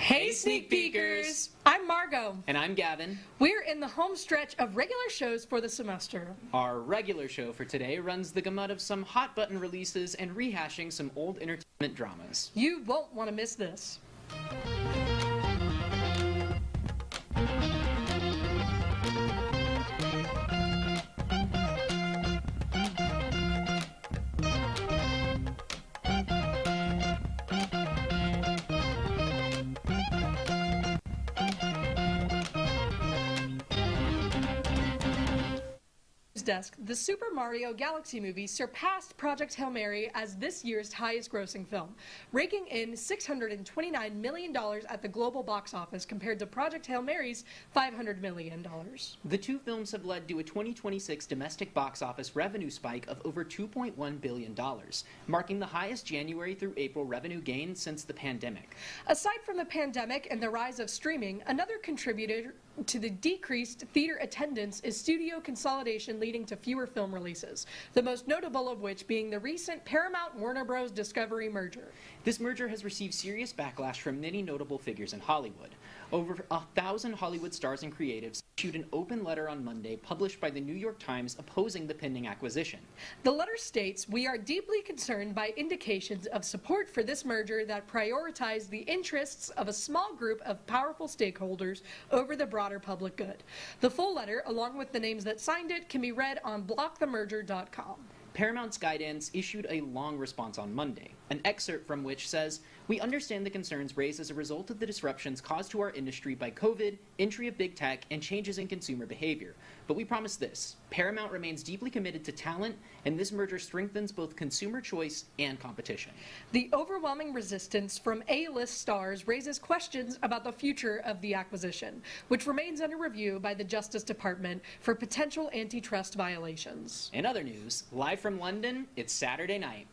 Hey Sneak Peekers! I'm Margot. And I'm Gavin. We're in the home stretch of regular shows for the semester. Our regular show for today runs the gamut of some hot button releases and rehashing some old entertainment dramas. You won't want to miss this. Desk, the Super Mario Galaxy movie surpassed Project Hail Mary as this year's highest-grossing film, raking in $629 million at the global box office compared to Project Hail Mary's $500 million. The two films have led to a 2026 domestic box office revenue spike of over $2.1 billion, marking the highest January through April revenue gain since the pandemic. Aside from the pandemic and the rise of streaming, another contributor to the decreased theater attendance is studio consolidation leading to fewer film releases, the most notable of which being the recent Paramount-Warner Bros. Discovery merger. This merger has received serious backlash from many notable figures in Hollywood. Over 1,000 Hollywood stars and creatives issued an open letter on Monday published by the New York Times opposing the pending acquisition. The letter states, "We are deeply concerned by indications of support for this merger that prioritize the interests of a small group of powerful stakeholders over the broader public good." The full letter, along with the names that signed it, can be read on blockthemerger.com. Paramount's guidance issued a long response on Monday, an excerpt from which says, "We understand the concerns raised as a result of the disruptions caused to our industry by COVID, entry of big tech, and changes in consumer behavior. But we promise this, Paramount remains deeply committed to talent, and this merger strengthens both consumer choice and competition." The overwhelming resistance from A-list stars raises questions about the future of the acquisition, which remains under review by the Justice Department for potential antitrust violations. In other news, live from London, it's Saturday night.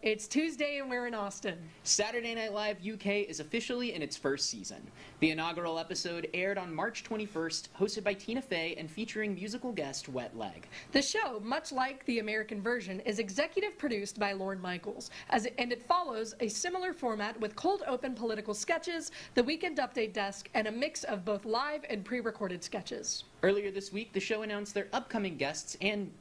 It's Tuesday and we're in Austin. Saturday Night Live UK is officially in its first season. The inaugural episode aired on March 21st, hosted by Tina Fey and featuring musical guest Wet Leg. The show, much like the American version, is executive produced by Lorne Michaels, and it follows a similar format with cold open political sketches, the Weekend Update desk, and a mix of both live and pre-recorded sketches. Earlier this week, the show announced their upcoming guests and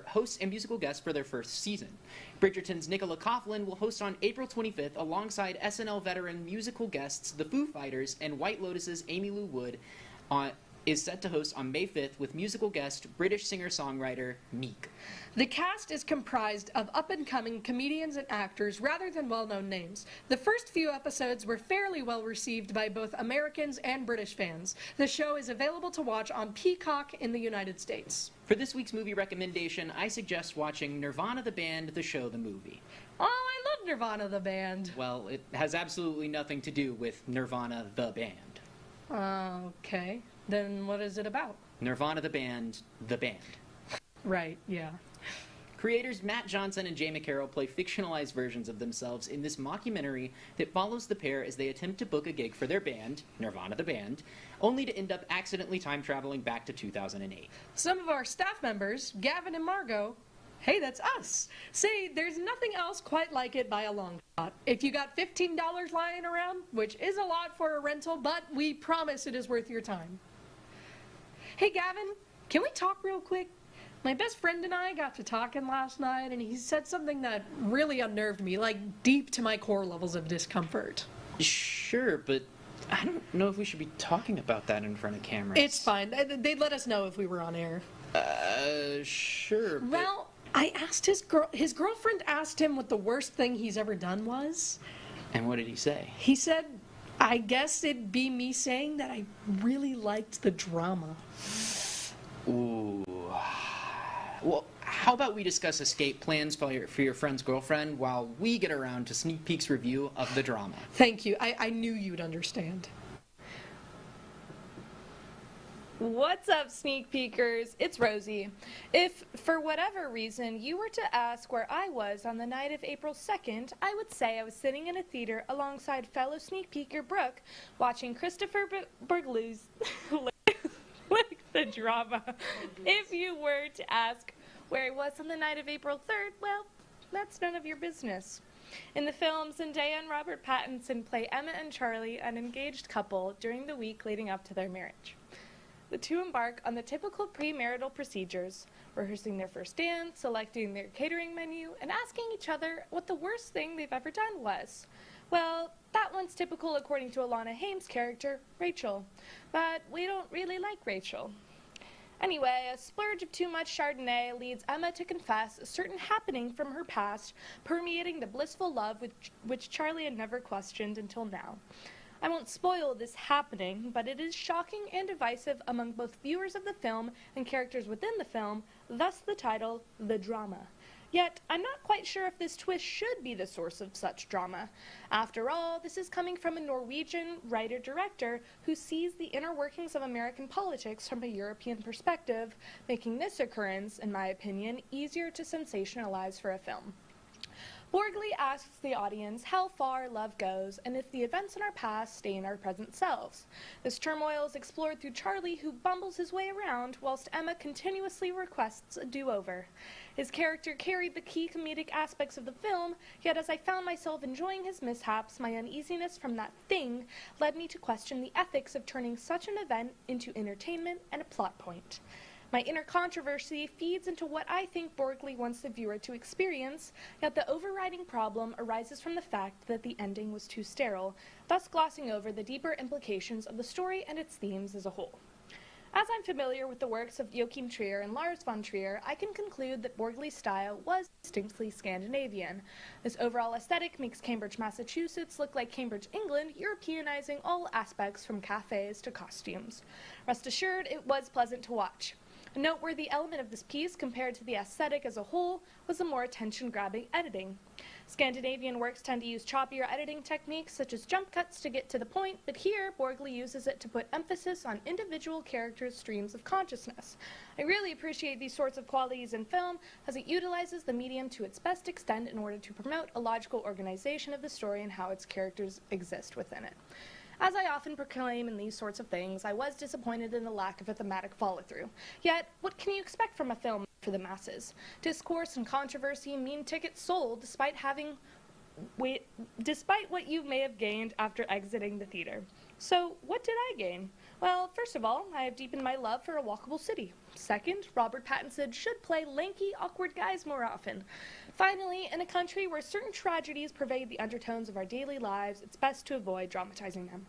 hosts and musical guests for their first season. Bridgerton's Nicola Coughlan will host on April 25th alongside SNL veteran musical guests The Foo Fighters, and White Lotus's Amy Lou Wood is set to host on May 5th with musical guest British singer-songwriter Meek. The cast is comprised of up-and-coming comedians and actors rather than well-known names. The first few episodes were fairly well received by both Americans and British fans. The show is available to watch on Peacock in the United States. For this week's movie recommendation, I suggest watching Nirvana the Band, the show, the movie. Oh, I love Nirvana the band. Well, it has absolutely nothing to do with Nirvana the band. Okay. Then what is it about? Nirvana the band, the band. Right, yeah. Creators Matt Johnson and Jay McCarroll play fictionalized versions of themselves in this mockumentary that follows the pair as they attempt to book a gig for their band, Nirvana the Band, only to end up accidentally time-traveling back to 2008. Some of our staff members, Gavin and Margot, hey, that's us, say there's nothing else quite like it by a long shot. If you got $15 lying around, which is a lot for a rental, but we promise it is worth your time. Hey, Gavin, can we talk real quick? My best friend and I got to talking last night, and he said something that really unnerved me, like deep to my core levels of discomfort. Sure, but I don't know if we should be talking about that in front of cameras. It's fine. They'd let us know if we were on air. Sure, but... Well, I asked his girlfriend asked him what the worst thing he's ever done was. And what did he say? He said, I guess it'd be me saying that I really liked the drama. Ooh. Well, how about we discuss escape plans for your friend's girlfriend while we get around to Sneak Peek's review of the drama? Thank you. I knew you'd understand. What's up, Sneak Peekers? It's Rosie. If, for whatever reason, you were to ask where I was on the night of April 2nd, I would say I was sitting in a theater alongside fellow Sneak Peeker Brooke, watching Christopher Burglue's like the drama. If you were to ask where I was on the night of April 3rd, well, that's none of your business. In the film, Zendaya and Robert Pattinson play Emma and Charlie, an engaged couple, during the week leading up to their marriage. The two embark on the typical premarital procedures, rehearsing their first dance, selecting their catering menu, and asking each other what the worst thing they've ever done was. Well, that one's typical according to Alana Haim's character, Rachel. But we don't really like Rachel. Anyway, a splurge of too much Chardonnay leads Emma to confess a certain happening from her past, permeating the blissful love which Charlie had never questioned until now. I won't spoil this happening, but it is shocking and divisive among both viewers of the film and characters within the film, thus the title, The Drama. Yet, I'm not quite sure if this twist should be the source of such drama. After all, this is coming from a Norwegian writer-director who sees the inner workings of American politics from a European perspective, making this occurrence, in my opinion, easier to sensationalize for a film. Borgley asks the audience how far love goes and if the events in our past stay in our present selves. This turmoil is explored through Charlie, who bumbles his way around, whilst Emma continuously requests a do-over. His character carried the key comedic aspects of the film, yet as I found myself enjoying his mishaps, my uneasiness from that thing led me to question the ethics of turning such an event into entertainment and a plot point. My inner controversy feeds into what I think Borgley wants the viewer to experience, yet the overriding problem arises from the fact that the ending was too sterile, thus glossing over the deeper implications of the story and its themes as a whole. As I'm familiar with the works of Joachim Trier and Lars von Trier, I can conclude that Borgley's style was distinctly Scandinavian. This overall aesthetic makes Cambridge, Massachusetts look like Cambridge, England, Europeanizing all aspects from cafes to costumes. Rest assured, it was pleasant to watch. A noteworthy element of this piece, compared to the aesthetic as a whole, was the more attention-grabbing editing. Scandinavian works tend to use choppier editing techniques, such as jump cuts, to get to the point, but here, Borgley uses it to put emphasis on individual characters' streams of consciousness. I really appreciate these sorts of qualities in film, as it utilizes the medium to its best extent in order to promote a logical organization of the story and how its characters exist within it. As I often proclaim in these sorts of things, I was disappointed in the lack of a thematic follow-through. Yet, what can you expect from a film for the masses? Discourse and controversy mean tickets sold despite what you may have gained after exiting the theater. So, what did I gain? Well, first of all, I have deepened my love for a walkable city. Second, Robert Pattinson should play lanky, awkward guys more often. Finally, in a country where certain tragedies pervade the undertones of our daily lives, it's best to avoid dramatizing them,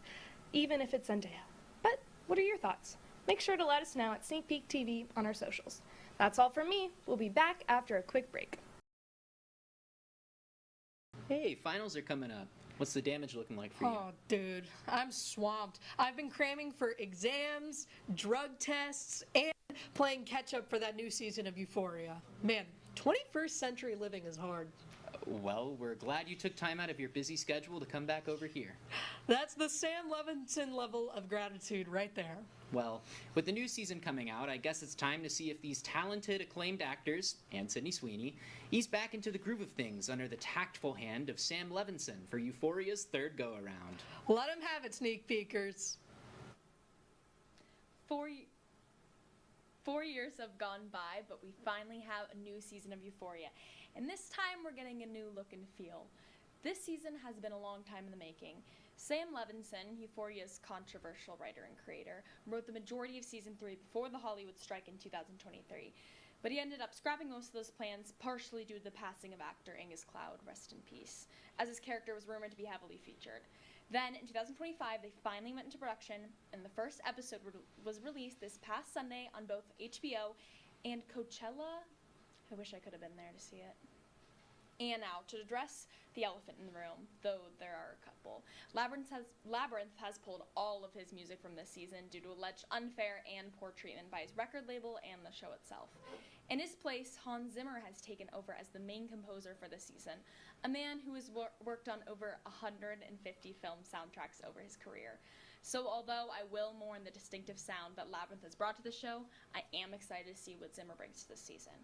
even if it's Zendaya. But what are your thoughts? Make sure to let us know at Sneak Peek TV on our socials. That's all from me. We'll be back after a quick break. Hey, finals are coming up. What's the damage looking like for you? Oh, dude, I'm swamped. I've been cramming for exams, drug tests, and playing catch-up for that new season of Euphoria. Man, 21st century living is hard. Well, we're glad you took time out of your busy schedule to come back over here. That's the Sam Levinson level of gratitude right there. Well, with the new season coming out, I guess it's time to see if these talented, acclaimed actors, and Sydney Sweeney, ease back into the groove of things under the tactful hand of Sam Levinson for Euphoria's third go-around. Let them have it, sneak peekers. 4 years have gone by, but we finally have a new season of Euphoria. And this time we're getting a new look and feel. This season has been a long time in the making. Sam Levinson, Euphoria's controversial writer and creator, wrote the majority of Season 3 before the Hollywood strike in 2023. But he ended up scrapping most of those plans, partially due to the passing of actor Angus Cloud, rest in peace, as his character was rumored to be heavily featured. Then, in 2025, they finally went into production, and the first episode was released this past Sunday on both HBO and Coachella. I wish I could have been there to see it. And now, to address the elephant in the room, though there are a couple, Labyrinth has pulled all of his music from this season due to alleged unfair and poor treatment by his record label and the show itself. In his place, Hans Zimmer has taken over as the main composer for the season, a man who has worked on over 150 film soundtracks over his career. So although I will mourn the distinctive sound that Labyrinth has brought to the show, I am excited to see what Zimmer brings to this season.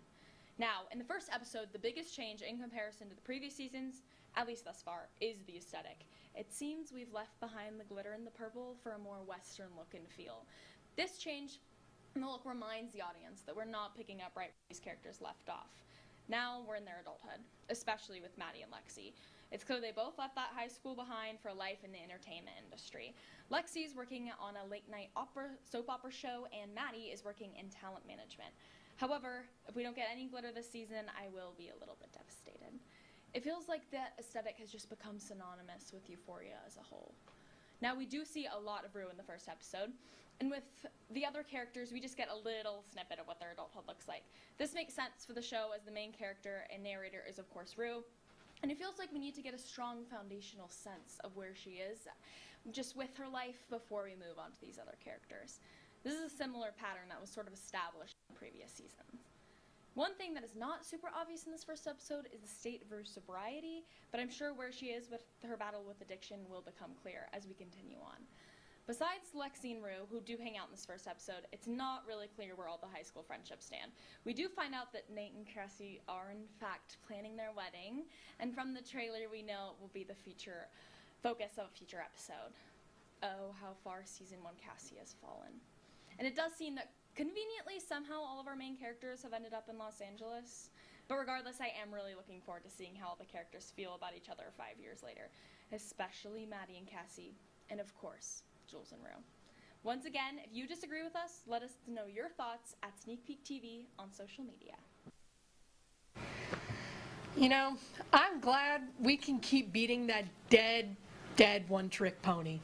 Now, in the first episode, the biggest change in comparison to the previous seasons, at least thus far, is the aesthetic. It seems we've left behind the glitter and the purple for a more Western look and feel. This change in the look reminds the audience that we're not picking up right where these characters left off. Now we're in their adulthood, especially with Maddie and Lexi. It's clear they both left that high school behind for life in the entertainment industry. Lexi's working on a late-night soap opera show, and Maddie is working in talent management. However, if we don't get any glitter this season, I will be a little bit devastated. It feels like that aesthetic has just become synonymous with Euphoria as a whole. Now, we do see a lot of Rue in the first episode, and with the other characters, we just get a little snippet of what their adulthood looks like. This makes sense for the show, as the main character and narrator is, of course, Rue, and it feels like we need to get a strong foundational sense of where she is, just with her life before we move on to these other characters. This is a similar pattern that was sort of established in previous seasons. One thing that is not super obvious in this first episode is the state of her sobriety, but I'm sure where she is with her battle with addiction will become clear as we continue on. Besides Lexi and Rue, who do hang out in this first episode, it's not really clear where all the high school friendships stand. We do find out that Nate and Cassie are in fact planning their wedding, and from the trailer we know it will be the focus of a future episode. Oh, how far season 1 Cassie has fallen. And it does seem that conveniently, somehow all of our main characters have ended up in Los Angeles. But regardless, I am really looking forward to seeing how all the characters feel about each other 5 years later. Especially Maddie and Cassie, and of course, Jules and Rue. Once again, if you disagree with us, let us know your thoughts at Sneak Peek TV on social media. You know, I'm glad we can keep beating that dead one-trick pony.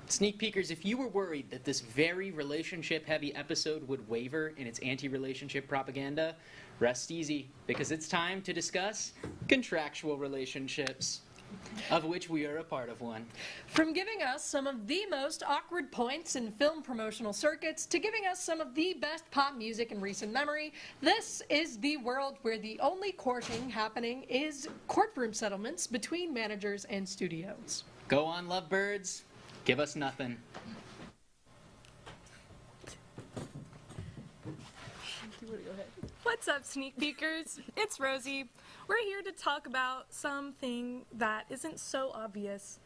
Sneak Peekers, if you were worried that this very relationship-heavy episode would waver in its anti-relationship propaganda, rest easy, because it's time to discuss contractual relationships, of which we are a part of one. From giving us some of the most awkward points in film promotional circuits to giving us some of the best pop music in recent memory, this is the world where the only courting happening is courtroom settlements between managers and studios. Go on, lovebirds. Give us nothing. What's up, Sneak Peekers? It's Rosie. We're here to talk about something that isn't so obvious,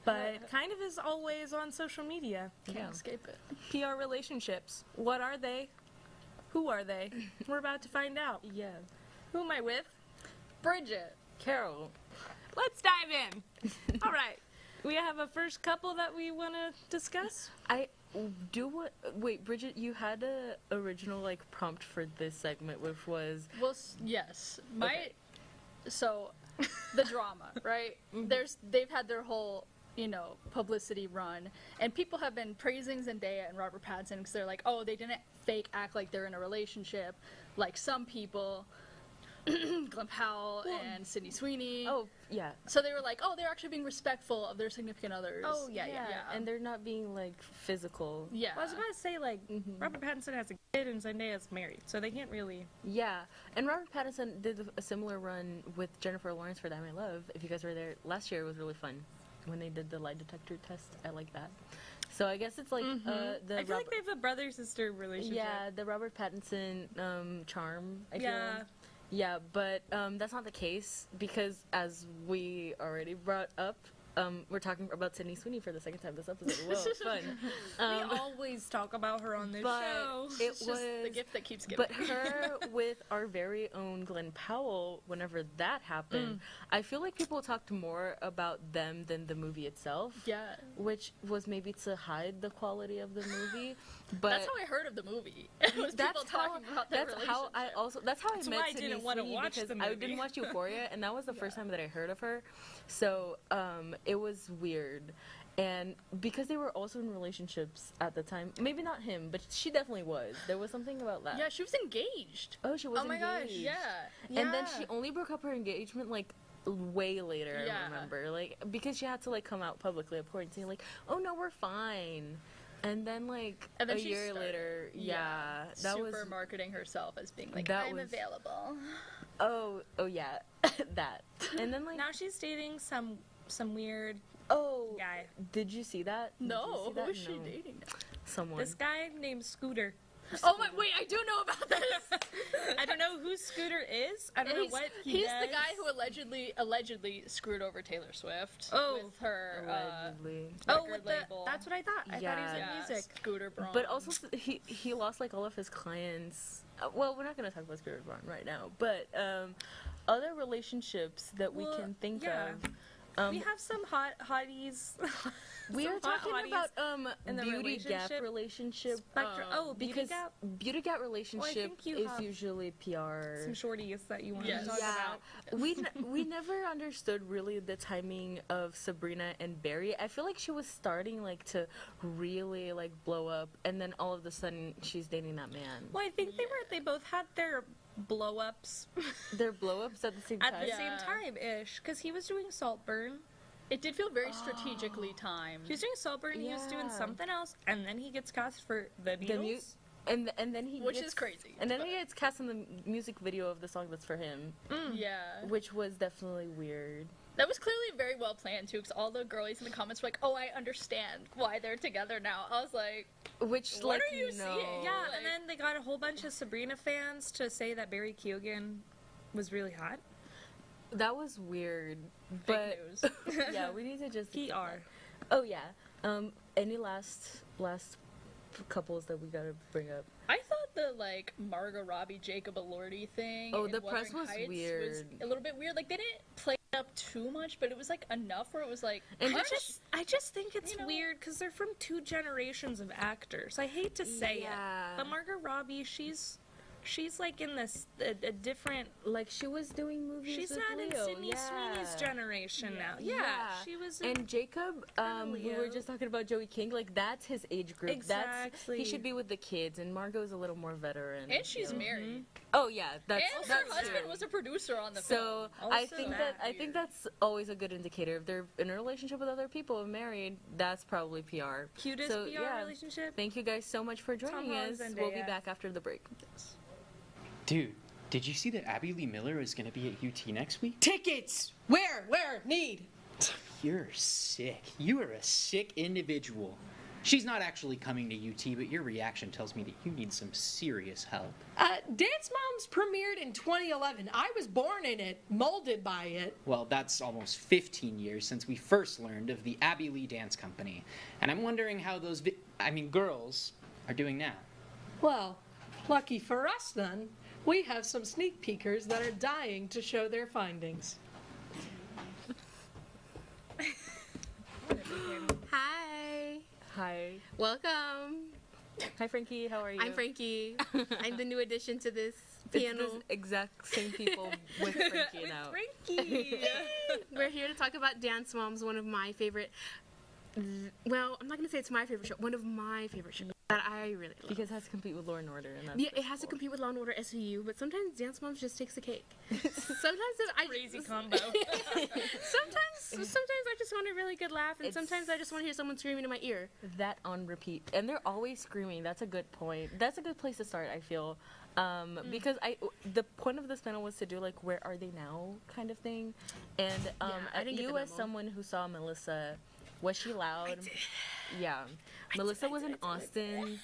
but kind of is always on social media. Can't escape it. PR relationships. What are they? Who are they? We're about to find out. Yeah. Who am I with? Bridget. Carol. Let's dive in. All right. We have a first couple that we want to discuss. Wait, Bridget, you had a original prompt for this segment, which was Well, yes. So, the drama, right? They've had their whole, publicity run, and people have been praising Zendaya and Robert Pattinson because they're like, oh, they didn't fake act like they're in a relationship, like some people, Glenn Powell and Sydney Sweeney. oh yeah, So they were like, oh, they're actually being respectful of their significant others. Oh, yeah. and they're not being physical. Yeah. I was about to say, Robert Pattinson has a kid and Zendaya's married, so they can't really... Yeah, and Robert Pattinson did a similar run with Jennifer Lawrence for Damn I Love. If you guys were there last year, it was really fun when they did the lie detector test. I like that. So I guess it's I feel like they have a brother-sister relationship. Yeah, the Robert Pattinson charm. I feel. Yeah. Yeah, but that's not the case because, as we already brought up, we're talking about Sydney Sweeney for the second time this episode. Whoa, it's fun. We always talk about her on this show. It It's was just the gift that keeps giving. But her with our very own Glenn Powell, whenever that happened, I feel like people talked more about them than the movie itself. Yeah. Which was maybe to hide the quality of the movie. But That's how I heard of the movie. It was people talking about their that's relationship. that's how That's I why met I Sydney didn't want to Sweeney, watch because the I movie. didn't watch Euphoria, and that was the first time that I heard of her. So it was weird. And because they were also in relationships at the time, maybe not him, but she definitely was. There was something about that. Yeah, she was engaged. Oh, she was Oh my engaged. gosh, yeah. And then she only broke up her engagement way later. Yeah. I remember, because she had to come out publicly, of course, saying oh no, we're fine. And then And then a she year started, later, that super was marketing herself as being that I'm was- available. oh yeah, that. And then Now she's dating some weird guy. Did you see that? Did you No, see that? who is she No. dating now? Someone. this guy named Scooter. Oh my, wait, I do know about this. I don't know who Scooter is. I don't know what He's does. the guy who allegedly screwed over Taylor Swift with her Allegedly. Oh, record with label. that's what I thought. I thought he was Yeah. in music. Scooter Braun. But also, he lost like all of his clients. Well, we're not gonna talk about Scooter Braun right now, but other relationships that we Well, can think yeah. of. We have some hotties. We are some hot talking hotties about in the beauty gap relationship relationship. spectrum. Beauty Because gap. beauty gap relationship think you is have usually PR. Some shorties that you want Yes. to talk about. We never understood really the timing of Sabrina and Barry. I feel like she was starting like to really like blow up, and then all of a sudden she's dating that man. Well, I think they both had their blow ups They're blow ups at the same at time. the same time ish, because he was doing Saltburn. it did feel very strategically timed. He was doing Saltburn. He was doing Yeah. something else, and then he gets cast for the The Needles. and then he Which gets, is crazy, And then he but- gets cast in the music video of the song that's for him, Yeah. which was definitely weird. That was clearly very well planned too, because all the girlies in the comments were like, "Oh, I understand why they're together now." I was like, Which What like are you no. seeing? Yeah, Like- and then they got a whole bunch of Sabrina fans to say that Barry Keoghan was really hot. That was weird. "Fake But news." yeah, we need to just PR. Oh yeah. Any last couples that we gotta bring up? I thought the like Margot Robbie Jacob Elordi thing. Oh, in the press Wuthering was Heights weird. Was a little bit weird. Like they didn't play it up too much, but it was like enough where it was like. And I just think it's You know- weird because they're from two generations of actors. I hate to say Yeah. it, but Margot Robbie, she's like in this a different. Like she was doing movies. She's with not in Leo. Sydney Sweeney's generation now. Yeah, Yeah. she was. In, And Jacob, we were Leo. just talking about Joey King. Like that's his age group. That's Exactly. he should be with the kids. And Margot's a little more veteran. And she's you know? married. Oh yeah, that's And that's her husband true. was a producer on the So film. I Also think that I think weird. that's always a good indicator. If they're in a relationship with other people and married, that's probably PR. cutest So, PR yeah. relationship. Thank you guys so much for joining Holland, us. We'll be Zendaya. back after the break. Dude, did you see that Abby Lee Miller is going to be at UT next week? Tickets! Where? Need? You're sick. You are a sick individual. She's not actually coming to UT, but your reaction tells me that you need some serious help. Dance Moms premiered in 2011. I was born in it, molded by it. Well, that's almost 15 years since we first learned of the Abby Lee Dance Company. And I'm wondering how those girls are doing now. Well, lucky for us then, we have some sneak peekers that are dying to show their findings. Hi. Hi. Welcome. Hi, Frankie. How are you? I'm Frankie. I'm the new addition to this It's panel. the exact same people with Frankie now. Frankie. We're here to talk about Dance Moms, one of my favorite. Well, I'm not gonna say it's my favorite show. One of my favorite shows that I really love. Because it has to compete with Law and Order. And that's Yeah, it has to compete with Law and Order SVU, but sometimes Dance Moms just takes the cake. Sometimes Crazy combo. sometimes I just want a really good laugh, and It's- sometimes I just want to hear someone screaming in my ear. that on repeat, and they're always screaming. That's a good point. That's a good place to start, I feel, because the point of this panel was to do like where are they now kind of thing, and I didn't get you the as memo. someone who saw Melissa, was she loud? Yeah, Melissa was in Austin.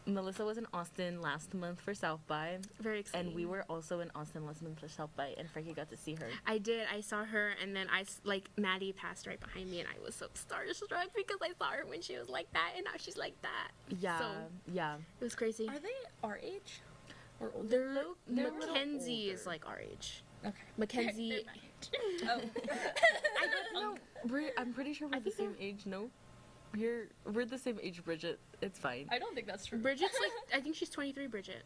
Melissa was in Austin last month for South by, Very exciting. and we were also in Austin last month for South by, and Frankie got to see her. I did. I saw her, and then Maddie passed right behind me, and I was so starstruck because I saw her when she was like that, and now she's like that. Yeah, So, yeah. it was crazy. Are they our age? Or older? They're a little Mackenzie older. is like our age. Okay. Mackenzie. They're my age. Oh. I don't know. I'm pretty sure we're the same age. No, we're the same age, Bridget. It's fine. I don't think that's true. Bridget's like, I think she's 23, Bridget.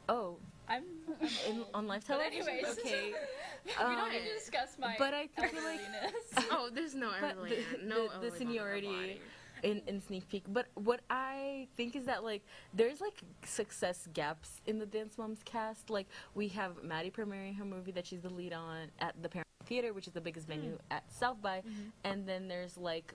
Oh, I'm on live But television. anyways. Okay. we don't need to discuss my but I feel like- elderliness. Oh, there's no But elderly. the- No the elderly on our seniority body. in sneak peek. But what I think is that like there's like success gaps in the Dance Moms cast. Like we have Maddie premiering her movie that she's the lead on at the Paramount Theater, which is the biggest venue at South by, and then there's like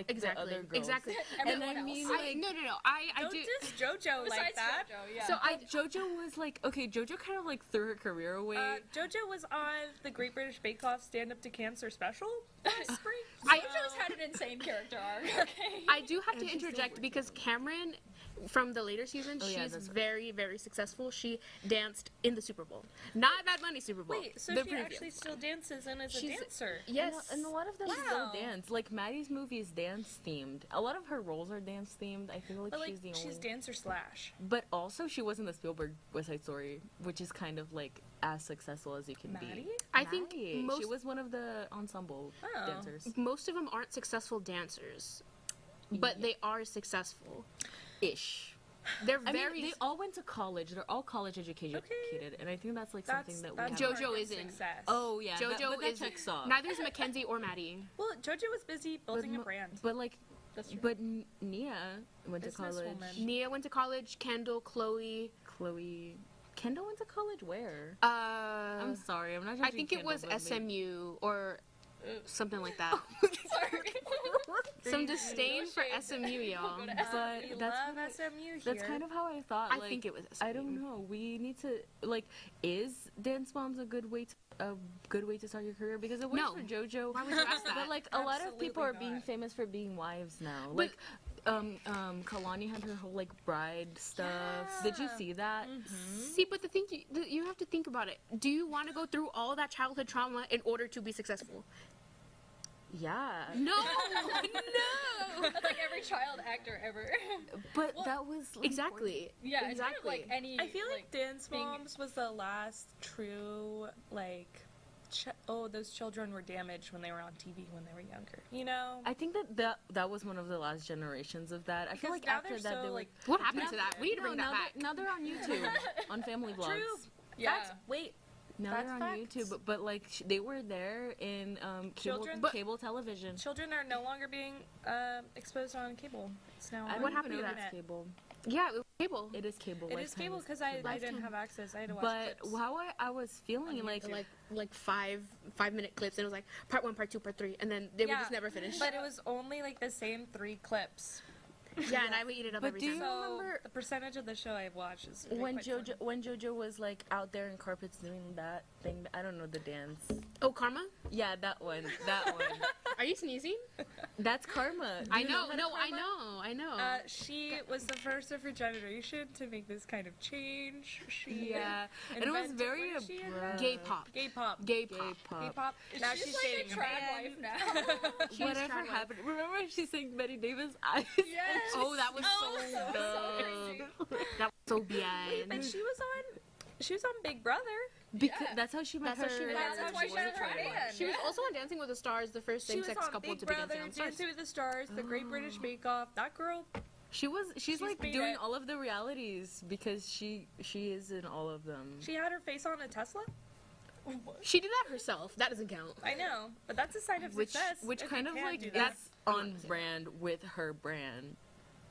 Exactly. the other girls. Exactly. And Everyone I else. mean, No. I Don't do. diss JoJo like Besides that. JoJo, yeah. So JoJo was like, okay, JoJo kind of like threw her career away. JoJo was on the Great British Bake Off Stand Up to Cancer special last spring. JoJo's had an insane character arc. Okay. I do have to interject because Cameron from the later season, Oh, yeah, she's that's right. very, very successful. She danced in the Super Bowl, not Bad Bunny Super Bowl. Wait, so the she previous. actually still dances and is a She's- dancer. Yes, And a lot of them Wow. still dance. Like Maddie's movie is dance themed. A lot of her roles are dance themed. I feel like But like, she's the only. she's dancer slash. But also, she was in the Spielberg West Side Story, which is kind of like as successful as you can Maddie? be. I think Maddie. most She was one of the ensemble Oh. dancers. most of them aren't successful dancers, but they are successful. Ish. They're I very. mean, they all went to college. They're all college educated, and I think that's like something that we have. JoJo part of isn't. Success. Oh yeah, JoJo but that is checks off. neither is Mackenzie or Maddie. Well, JoJo was busy building a mo- brand. But like, That's true. but Nia went to college. Businesswoman. Nia went to college. Kendall, Chloe. Chloe, Kendall went to college where? I'm I'm sorry, I'm not. I judging think it Kendall, was but maybe- SMU or something like that. Sorry. Some disdain for SMU, y'all. We But love that's SMU here. That's kind of how I thought. I like, think it was I don't SMU. know. We need to like. Is Dance Moms a good way to start your career? Because it works No. for JoJo. Why would you ask that? But like a lot of people are Absolutely being not. famous for being wives now. But- Like Kalani had her whole like bride stuff. Did you see that? See, but the thing you have to think about it. Do you want to go through all that childhood trauma in order to be successful? Yeah. No, no. like every child actor ever. But that was like, Exactly. Yeah, it's kind of exactly. like any. I feel like Dance being- Moms was the last true, like, those children were damaged when they were on TV when they were younger. You know? I think that was one of the last generations of that. I feel Because like now after they're that so, they were like, What happened to that? We need to no, bring now that back. Now they're on YouTube on family vlogs. True. Yeah. Wait. Now That's they're on facts. YouTube, but like they were there in Children- cable television. Children are no longer being exposed on cable. It's now I on don't happened even to know that? if it's cable. Yeah, it was cable. It is cable. It is Lifetime cable because I Lifetime. didn't have access. I had to watch But clips. how I was feeling On like YouTube. like 5-minute clips, and it was like part 1, part 2, part 3, and then they would just never finish. But it was only like the same 3 clips. Yeah, and I would eat it up But every do time. you So remember the percentage of the show I watch is really when quite slim. JoJo was like out there in carpets doing that thing. I don't know the dance. Oh, Karma? Yeah, that one. Are you sneezing? That's Karma. Do I you know. how to No, Karma? I know. She was the first of her generation to make this kind of change. She Yeah, and it was invented- very what did she invent? abrupt. Gay pop. Gay pop. Gay Gay pop. pop. Gay pop. Now she's like dating a a trad man. wife now. She's Whatever trying to- happened? Remember she sang Betty Davis' eyes? Yes. Oh, that was so so crazy. dumb. That was so Wait, bad. but she was on Big Brother. Because Yeah. that's how she met That's how she her. met her. That's why she met her man. She was also on Dancing with the Stars, the first She was same-sex on couple Big to be Brother, dancing on Stars. Dancing with the Stars, The Great British Bake Off. That girl, She's like made doing it. all of the realities because she is in all of them. she had her face on a Tesla. She did that herself. That doesn't count. I know, but that's a sign of Which success. which if kind you of can like do that. is on brand with her brand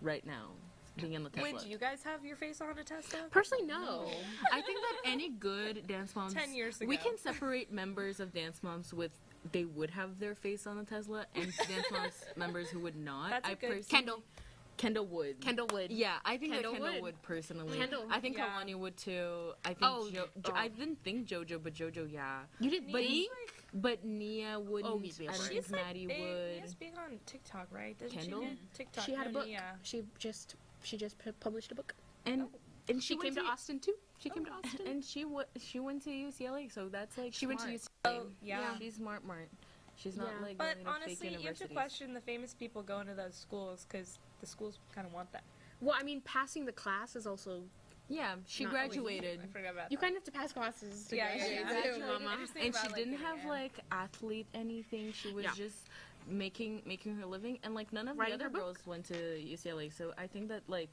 right now. Being in the Tesla. Would you guys have your face on a Tesla? Personally, no. I think that any good dance moms 10 years we ago. can separate members of dance moms with they would have their face on the Tesla and dance moms members who would not. That's a I good- personally Kendall would. Kendall would. Yeah, I think Kendall that Kendall would. would personally. Kendall, I think yeah. Kalani would too. I think Oh, I didn't think JoJo, but JoJo, yeah. You didn't But think? but Nia wouldn't. Oh, he's being I don't weird. think She's like Maddie big. would. Nia's big on TikTok, right? Doesn't Kendall? she do TikTok? She had a No, book. Nia. She just published a book. And and She came to Austin too. She came to Oh, Austin. and she went to UCLA, so that's like She went to smart. UCLA. Oh, yeah. She's smart. She's not Yeah. like But going to honestly, fake you have to universities. question the famous people going to those schools because the schools kind of want that. Well, I mean, passing the class is also. Yeah, she Not graduated. I forgot about You that. kind of have to pass classes to Yeah, yeah, graduate. yeah. too, Actually, Mama. interesting And she about, like, didn't getting have in. like athlete anything. She was Yeah. just making her living, and like none of Writing the her other book. girls went to UCLA. So I think that like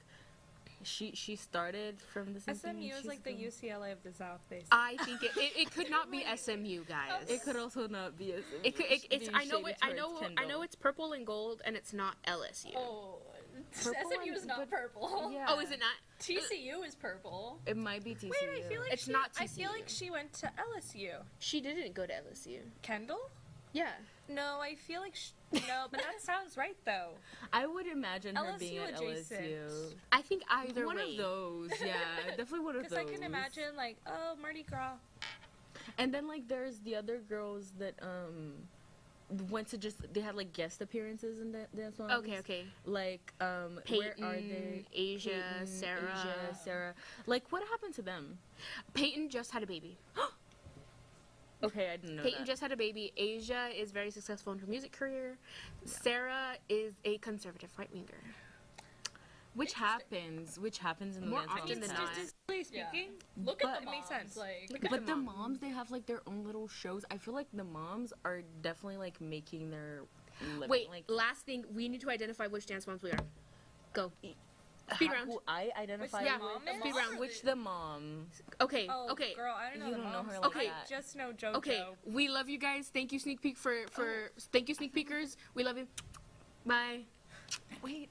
she started from the same thing. SMU is she's like the going- UCLA of the South, basically. I think it could not be SMU, guys. It could also not be. It could. It's. be I know. shaded I towards know. I Kendall. know. It's purple and gold, and it's not LSU. Oh, Purple SMU is and- not but- purple. Yeah. Oh, is it not? TCU is purple. It might be TCU. Wait, I feel like It's she, not I feel TCU. like she went to LSU. She didn't go to LSU. Kendall? Yeah. No, I feel like no, but that sounds right though. I would imagine her LSU being at adjacent. LSU. I think either One way. of those, yeah, definitely one of Because those. I can imagine like, oh, Mardi Gras. And then like there's the other girls that went to they had like guest appearances in Dance Moms. Okay. Like Peyton, where are they? Asia, Sarah. Like what happened to them? Peyton just had a baby. Okay, I didn't know Peyton that. just had a baby. Asia is very successful in her music career. Sarah is a conservative right-winger. Which happens in the More Dance often Moms than now. not. Statistically speaking, Look at But- the it moms. makes sense. Like, Look at But the mom. moms, they have like their own little shows. I feel like the moms are definitely like making their living. Wait, like last thing, we need to identify which dance moms we are. Go. Speed round. who I identify Yeah, with. mom is? speed round. Which the mom? Okay, oh, okay. girl, I don't know You the don't know moms. her like Okay. that. Just know JoJo. Okay, we love you guys. Thank you, Sneak Peek, for thank you, Sneak Peekers. We love you. Bye. Wait,